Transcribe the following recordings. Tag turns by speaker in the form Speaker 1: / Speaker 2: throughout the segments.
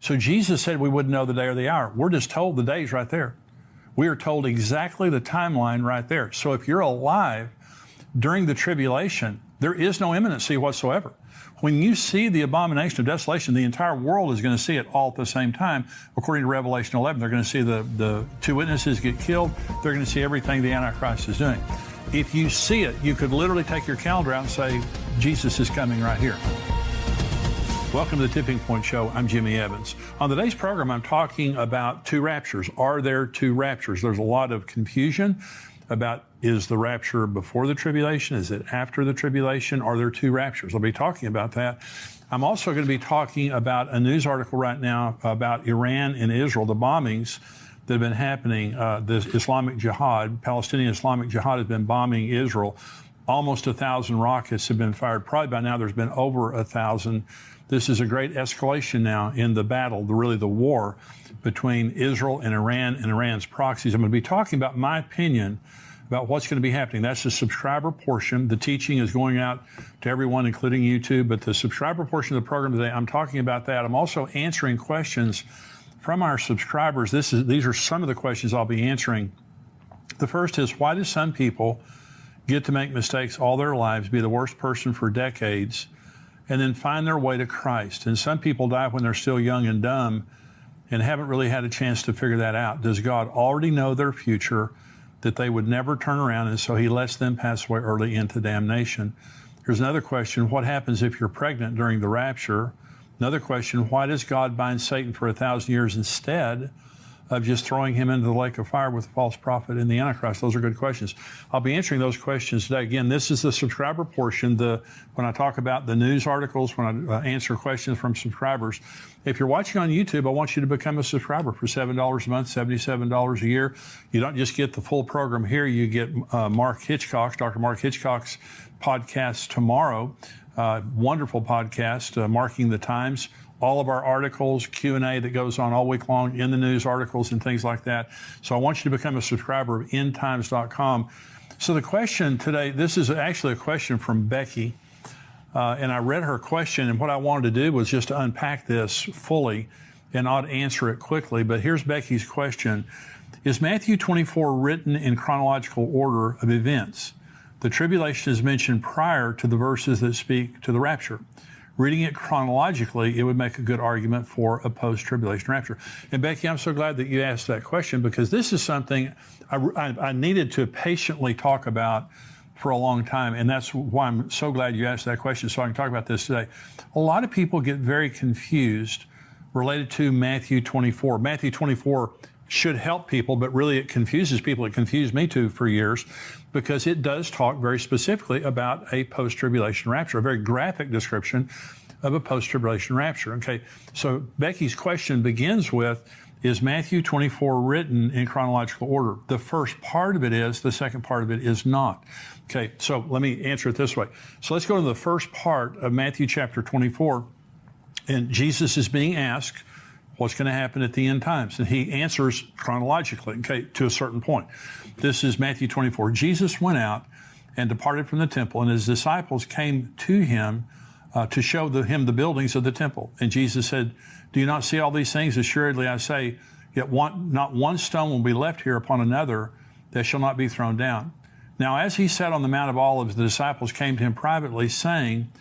Speaker 1: So Jesus said we wouldn't know the day or the hour. We're just told the day's right there. We are told exactly the timeline right there. So if you're alive during the tribulation, there is no imminency whatsoever. When you see the abomination of desolation, the entire world is going to see it all at the same time. According to Revelation 11, they're going to see the two witnesses get killed. They're going to see everything the Antichrist is doing. If you see it, you could literally take your calendar out and say, Jesus is coming right here. Welcome to the Tipping Point Show. I'm Jimmy Evans. On today's program, I'm talking about two raptures. Are there two raptures? There's a lot of confusion about, is the rapture before the tribulation? Is it after the tribulation? Are there two raptures? I'll be talking about that. I'm also going to be talking about a news article right now about Iran and Israel, the bombings that have been happening. The Islamic Jihad, Palestinian Islamic Jihad, has been bombing Israel. Almost 1,000 rockets have been fired. Probably by now there's been over 1,000. This is a great escalation now in the battle, really the war between Israel and Iran's proxies. I'm going to be talking about my opinion about what's going to be happening. That's the subscriber portion. The teaching is going out to everyone, including YouTube, but the subscriber portion of the program today, I'm talking about that. I'm also answering questions from our subscribers. These are some of the questions I'll be answering. The first is, why do some people get to make mistakes all their lives, be the worst person for decades, and then find their way to Christ? And some people die when they're still young and dumb and haven't really had a chance to figure that out. Does God already know their future, that they would never turn around, and so he lets them pass away early into damnation? Here's another question. What happens if you're pregnant during the rapture? Another question. Why does God bind Satan for 1,000 years instead of just throwing him into the lake of fire with the false prophet and the Antichrist? Those are good questions. I'll be answering those questions today. Again, this is the subscriber portion. When I talk about the news articles, when I answer questions from subscribers. If you're watching on YouTube, I want you to become a subscriber for $7 a month, $77 a year. You don't just get the full program here. You get Dr. Mark Hitchcock's podcast tomorrow. Wonderful podcast, Marking the Times. All of our articles, Q&A that goes on all week long in the news articles and things like that. So I want you to become a subscriber of endtimes.com. So the question today, this is actually a question from Becky. And I read her question, and what I wanted to do was just to unpack this fully and not answer it quickly. But here's Becky's question. Is Matthew 24 written in chronological order of events? The tribulation is mentioned prior to the verses that speak to the rapture. Reading it chronologically, it would make a good argument for a post-tribulation rapture. And Becky, I'm so glad that you asked that question, because this is something I needed to patiently talk about for a long time, and that's why I'm so glad you asked that question, so I can talk about this today. A lot of people get very confused related to Matthew 24. Matthew 24 should help people, but really it confuses people. It confused me too for years, because it does talk very specifically about a post-tribulation rapture, a very graphic description of a post-tribulation rapture. Okay, so Becky's question begins with, is Matthew 24 written in chronological order? The first part of it is, the second part of it is not. Okay, so let me answer it this way. So let's go to the first part of Matthew chapter 24, and Jesus is being asked, what's going to happen at the end times? And he answers chronologically, okay, to a certain point. This is Matthew 24. Jesus went out and departed from the temple, and his disciples came to him to show him the buildings of the temple. And Jesus said, do you not see all these things? Assuredly, I say, yet not one stone will be left here upon another that shall not be thrown down. Now, as he sat on the Mount of Olives, the disciples came to him privately, saying,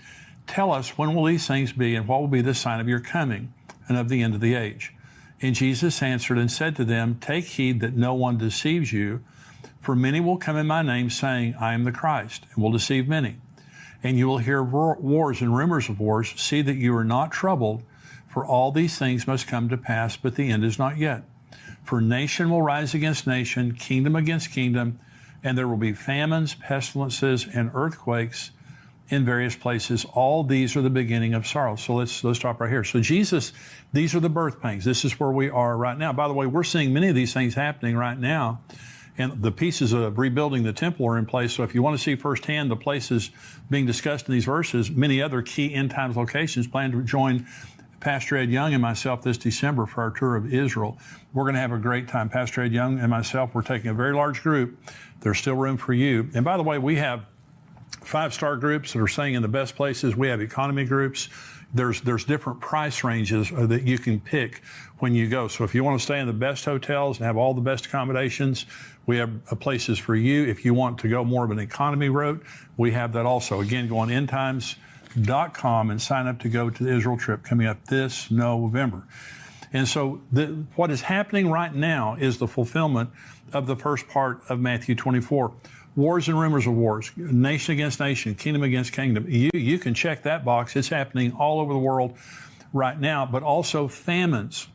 Speaker 1: tell us, when will these things be, and what will be the sign of your coming and of the end of the age? And Jesus answered and said to them, take heed that no one deceives you, for many will come in my name, saying, I am the Christ, and will deceive many. And you will hear wars and rumors of wars. See that you are not troubled, for all these things must come to pass, but the end is not yet. For nation will rise against nation, kingdom against kingdom, and there will be famines, pestilences, and earthquakes in various places. All these are the beginning of sorrow. So let's stop right here. So Jesus, these are the birth pangs. This is where we are right now. By the way, we're seeing many of these things happening right now, and the pieces of rebuilding the temple are in place. So if you want to see firsthand the places being discussed in these verses, many other key end times locations, plan to join Pastor Ed Young and myself this December for our tour of Israel. We're going to have a great time. Pastor Ed Young and myself, we're taking a very large group. There's still room for you. And by the way, we have 5-star groups that are staying in the best places. We have economy groups. There's different price ranges that you can pick when you go. So if you want to stay in the best hotels and have all the best accommodations, we have places for you. If you want to go more of an economy route, we have that also. Again, go on endtimes.com and sign up to go to the Israel trip coming up this November. And so what is happening right now is the fulfillment of the first part of Matthew 24. Wars and rumors of wars, nation against nation, kingdom against kingdom. You can check that box. It's happening all over the world right now, but also famines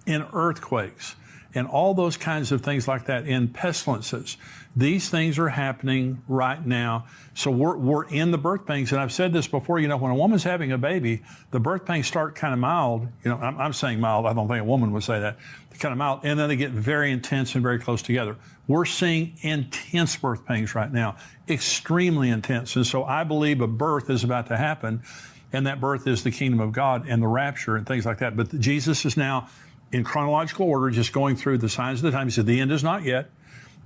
Speaker 1: and earthquakes and all those kinds of things like that, and pestilences. These things are happening right now. So we're in the birth pains. And I've said this before, when a woman's having a baby, the birth pains start kind of mild. I'm saying mild. I don't think a woman would say that. Kind of mild. And then they get very intense and very close together. We're seeing intense birth pains right now, extremely intense. And so I believe a birth is about to happen. And that birth is the kingdom of God and the rapture and things like that. But Jesus is now in chronological order, just going through the signs of the time. He said, the end is not yet.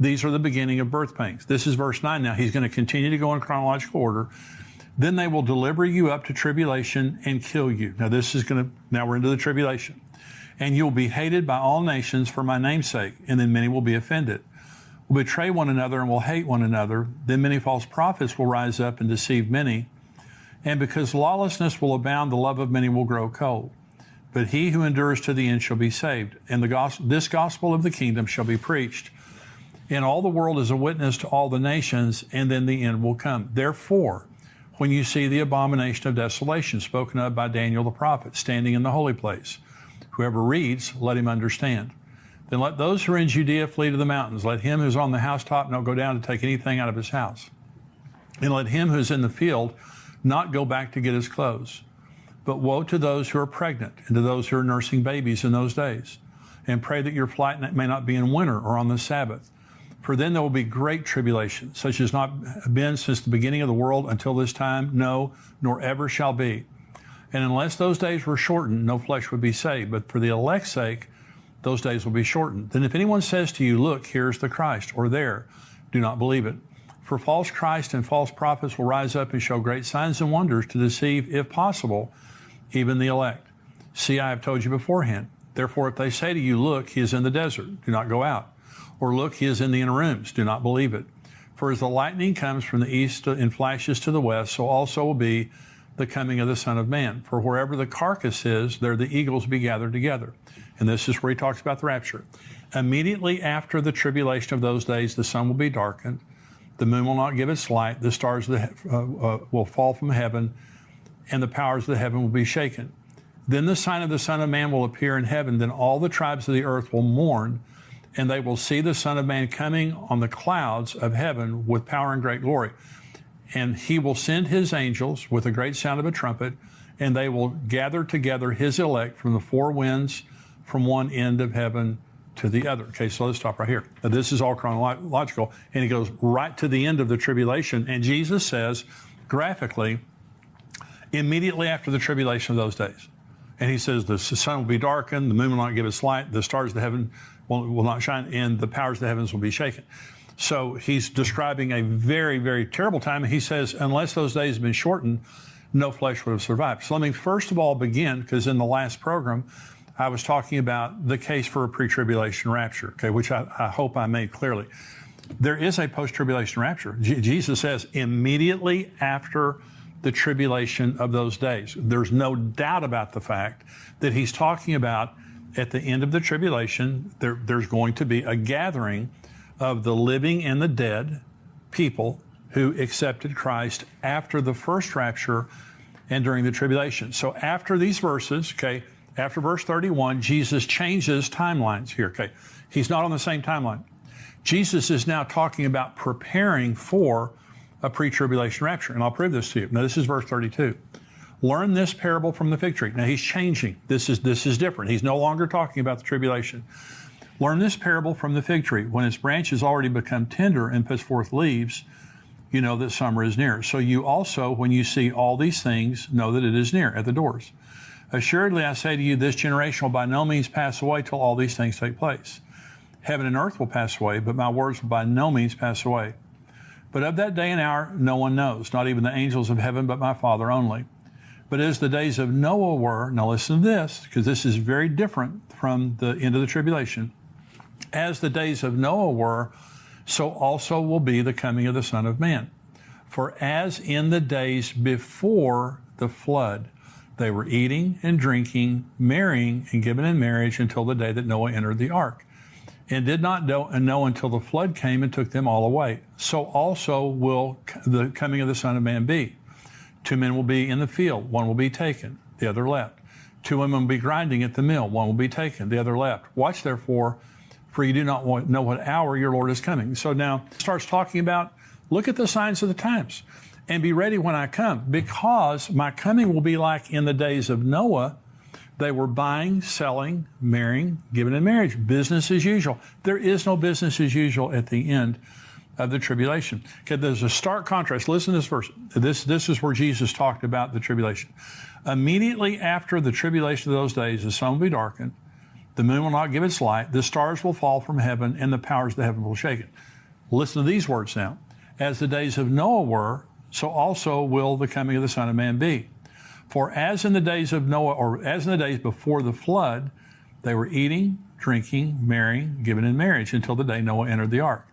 Speaker 1: These are the beginning of birth pains. This is verse 9 now. He's going to continue to go in chronological order. Then they will deliver you up to tribulation and kill you. Now now we're into the tribulation. And you'll be hated by all nations for my name's sake, and then many will be offended. Will betray one another and will hate one another. Then many false prophets will rise up and deceive many. And because lawlessness will abound, the love of many will grow cold. But he who endures to the end shall be saved. And this gospel of the kingdom shall be preached in all the world as a witness to all the nations, and then the end will come. Therefore, when you see the abomination of desolation spoken of by Daniel the prophet standing in the holy place, whoever reads, let him understand. Then let those who are in Judea flee to the mountains. Let him who's on the housetop not go down to take anything out of his house. And let him who's in the field not go back to get his clothes. But woe to those who are pregnant and to those who are nursing babies in those days. And pray that your flight may not be in winter or on the Sabbath. For then there will be great tribulation, such as not been since the beginning of the world until this time, no, nor ever shall be. And unless those days were shortened, no flesh would be saved. But for the elect's sake, those days will be shortened. Then if anyone says to you, look, here's the Christ, or there, do not believe it. For false Christ and false prophets will rise up and show great signs and wonders to deceive, if possible, even the elect. See, I have told you beforehand. Therefore, if they say to you, look, he is in the desert, do not go out. Or look, he is in the inner rooms, do not believe it. For as the lightning comes from the east and flashes to the west, so also will be the coming of the Son of Man. For wherever the carcass is, there the eagles be gathered together. And this is where he talks about the rapture. Immediately after the tribulation of those days, the sun will be darkened, the moon will not give its light, the stars will fall from heaven, and the powers of the heaven will be shaken. Then the sign of the Son of Man will appear in heaven. Then all the tribes of the earth will mourn, and they will see the Son of Man coming on the clouds of heaven with power and great glory. And he will send his angels with a great sound of a trumpet, and they will gather together his elect from the four winds, from one end of heaven to the other. Okay, so let's stop right here. Now, this is all chronological, and he goes right to the end of the tribulation. And Jesus says, graphically, immediately after the tribulation of those days. And he says, the sun will be darkened, the moon will not give its light, the stars of the heaven will not shine, and the powers of the heavens will be shaken. So he's describing a very, very terrible time. And he says, unless those days have been shortened, no flesh would have survived. So let me first of all begin, because in the last program, I was talking about the case for a pre-tribulation rapture, okay, which I hope I made clearly. There is a post-tribulation rapture. Jesus says immediately after the tribulation of those days. There's no doubt about the fact that he's talking about at the end of the tribulation, there's going to be a gathering of the living and the dead people who accepted Christ after the first rapture and during the tribulation. So after these verses, okay, after verse 31, Jesus changes timelines here, okay. He's not on the same timeline. Jesus is now talking about preparing for a pre-tribulation rapture, and I'll prove this to you. Now, this is verse 32. Learn this parable from the fig tree. Now, he's changing. This is different. He's no longer talking about the tribulation. Learn this parable from the fig tree. When its branches already become tender and puts forth leaves, you know that summer is near. So you also, when you see all these things, know that it is near at the doors. Assuredly, I say to you, this generation will by no means pass away till all these things take place. Heaven and earth will pass away, but my words will by no means pass away. But of that day and hour, no one knows, not even the angels of heaven, but my Father only. But as the days of Noah were, now listen to this, because this is very different from the end of the tribulation. As the days of Noah were, so also will be the coming of the Son of Man. For as in the days before the flood, they were eating and drinking, marrying and giving in marriage until the day that Noah entered the ark, and did not know until the flood came and took them all away. So also will the coming of the Son of Man be. 2 men will be in the field, one will be taken, the other left. 2 women will be grinding at the mill, one will be taken, the other left. Watch therefore, for you do not know what hour your Lord is coming. So now it starts talking about, look at the signs of the times and be ready when I come, because my coming will be like in the days of Noah. They were buying, selling, marrying, giving in marriage, business as usual. There is no business as usual at the end of the tribulation. Okay, there's a stark contrast. Listen to this verse. This is where Jesus talked about the tribulation. Immediately after the tribulation of those days, the sun will be darkened, the moon will not give its light, the stars will fall from heaven, and the powers of the heaven will shake it. Listen to these words now. As the days of Noah were, so also will the coming of the Son of Man be. For as in the days of Noah, or as in the days before the flood, they were eating, drinking, marrying, giving in marriage until the day Noah entered the ark.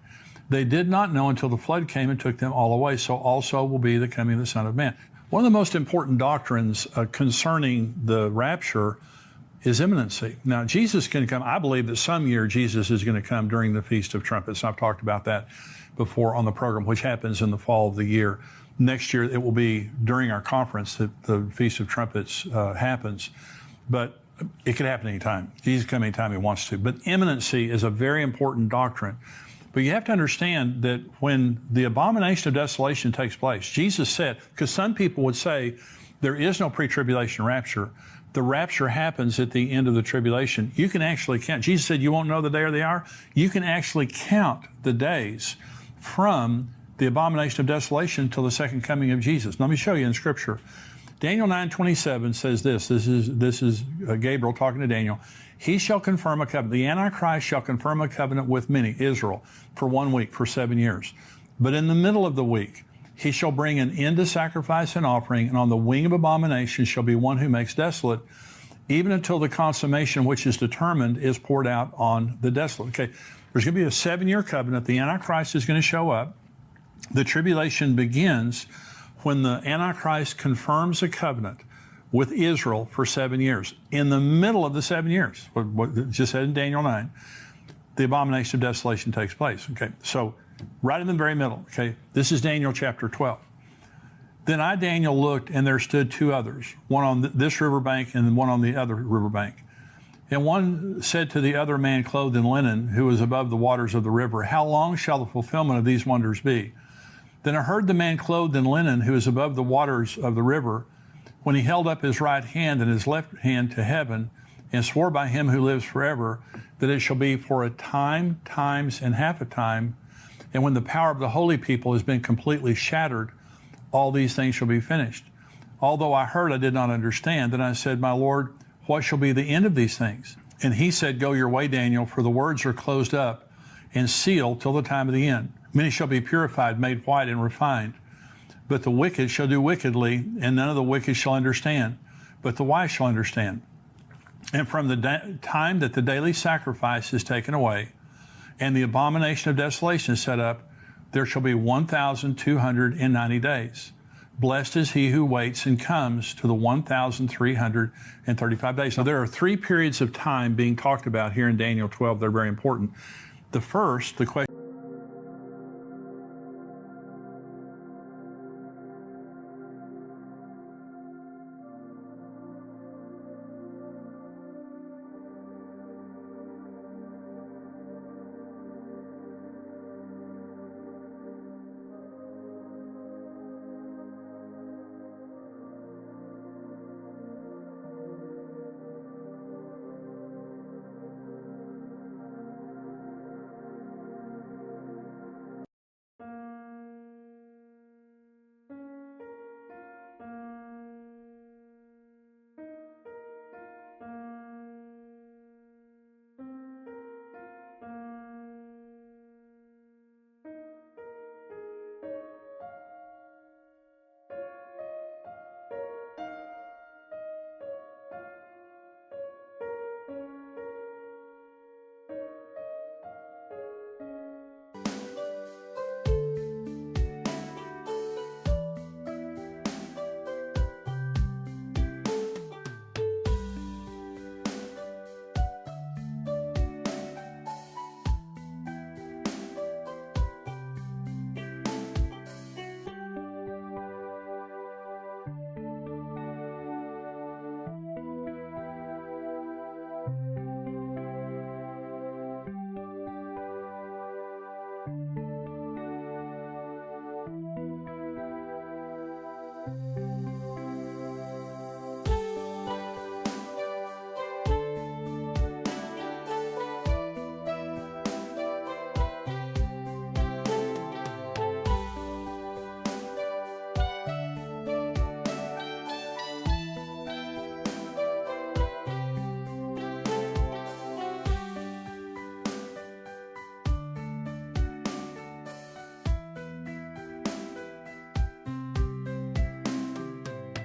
Speaker 1: They did not know until the flood came and took them all away. So also will be the coming of the Son of Man. One of the most important doctrines concerning the rapture is imminency. Now, Jesus can come. I believe that some year Jesus is going to come during the Feast of Trumpets. I've talked about that before on the program, which happens in the fall of the year. Next year, it will be during our conference that the Feast of Trumpets happens. But it could happen anytime. Jesus can come anytime he wants to. But imminency is a very important doctrine. But you have to understand that when the abomination of desolation takes place, Jesus said, because some people would say there is no pre-tribulation rapture. The rapture happens at the end of the tribulation. You can actually count. Jesus said you won't know the day or the hour. You can actually count the days from the abomination of desolation until the second coming of Jesus. Let me show you in Scripture. Daniel 9:27 says this. This is Gabriel talking to Daniel. He shall confirm a covenant. The Antichrist shall confirm a covenant with many, Israel, for 1 week, for 7 years. But in the middle of the week, he shall bring an end to sacrifice and offering, and on the wing of abomination shall be one who makes desolate, even until the consummation which is determined is poured out on the desolate. Okay, there's going to be a 7-year covenant. The Antichrist is going to show up. The tribulation begins when the Antichrist confirms a covenant with Israel for 7 years. In the middle of the 7 years, what it just said in Daniel 9, the abomination of desolation takes place. Okay, so right in the very middle. Okay, this is Daniel chapter 12. Then I, Daniel, looked, and there stood 2 others, one on this riverbank and one on the other riverbank. And one said to the other man clothed in linen, who was above the waters of the river, how long shall the fulfillment of these wonders be? Then I heard the man clothed in linen, who is above the waters of the river, when he held up his right hand and his left hand to heaven, and swore by him who lives forever, that it shall be for a time, times, and half a time, and when the power of the holy people has been completely shattered, all these things shall be finished. Although I heard, I did not understand. Then I said, my Lord, what shall be the end of these things? And he said, go your way, Daniel, for the words are closed up and sealed till the time of the end. Many shall be purified, made white, and refined. But the wicked shall do wickedly, and none of the wicked shall understand, but the wise shall understand. And from the time that the daily sacrifice is taken away, and the abomination of desolation is set up, there shall be 1,290 days. Blessed is he who waits and comes to the 1,335 days. Now, there are 3 periods of time being talked about here in Daniel 12 that are very important. The first, the question